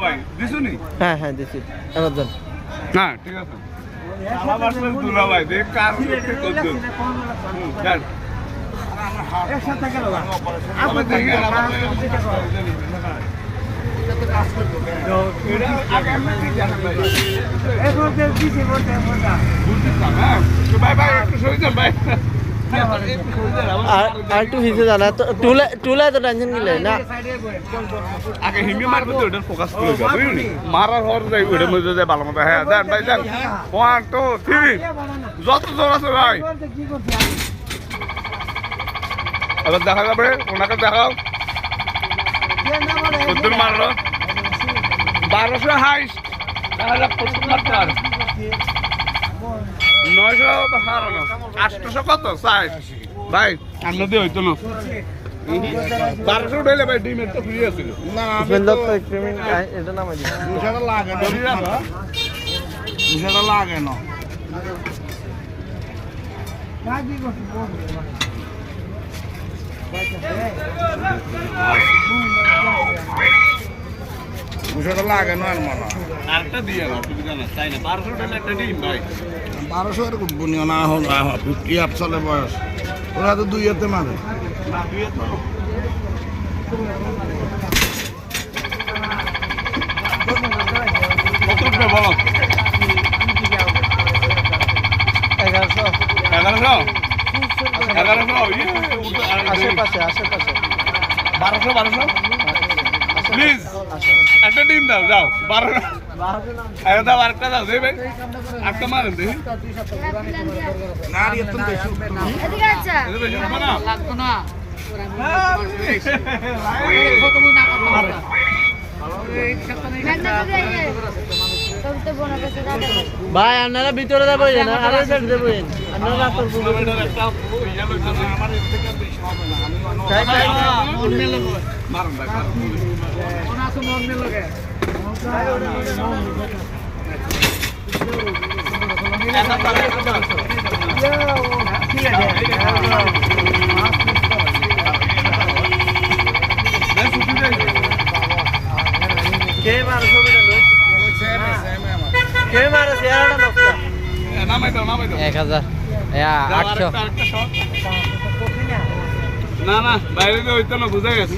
ভাই দিছুনি? হ্যাঁ হ্যাঁ দিছি এবার যান। না ঠিক আছে আমার বাসা দুলা ভাই দেখ কার করতে করতে যান একসাথে গেল আপনি দেখেন আর একটু হিসে জানা টুলে তো টেনশন নিলে না আগে হিমি মারবো তো ওটার ফোকাস করে যাবে বুঝলি মারার হর যাই ওটার মধ্যে যায় ভালো মতো হ্যাঁ দেন ভাই দেন 1 2 3 যত জোর আছে ভাই এবার দেখা যাবে ওনাকে দেখাও কদ্দুর মারলো 1200 হাইস্ট দেখা যাক প্রথম মারতে আর 900 হারানো 800 কত সাইজ ভাই আমরা দিয়ে হইতো না 1200 উঠাইলে ভাই ডিমের তো ফ্রি আছিল না সুন্দর তো ক্রিমিং এটা নামাই দিই দুশাটা লাগে না দুশাটা লাগে না কাজি করতে দুশাটা লাগে না আর মানা আরেকটা দিয়ে না তুমি জানো তাই না 1200 টাকা একটা ডিম ভাই 1200 এর বুনিয়া না হল 50 আপ চলে বয়স ওরা তো দুই হাতে মারে না দুই হাতে কত রুপে বলো 1100 আশেপাশে 1200 প্লিজ একটা ডিম দাও যাও 12 দাও আরেকটা দাও দে ভাই একটা মারেন দেখি না রে তুমি বেশি এদিকে আচ্ছা বেশি না লাগতো না কত না করতে ভাই আপনারা ভিতরে যাবেন না আরে সাইড যাবেন আপনারা রাতের পুরো একটা ইয়া লইছে না আমার এর থেকে বেশি হবে না আমি মন মেলে মারুন ভাই কোন আছে মন মেলে লাগে কে মারে ছবিটা লো কে মারে চেহারাটা নষ্ট নামাই দাও 1000 800 না বাইরে হইতো না বুঝা গেছে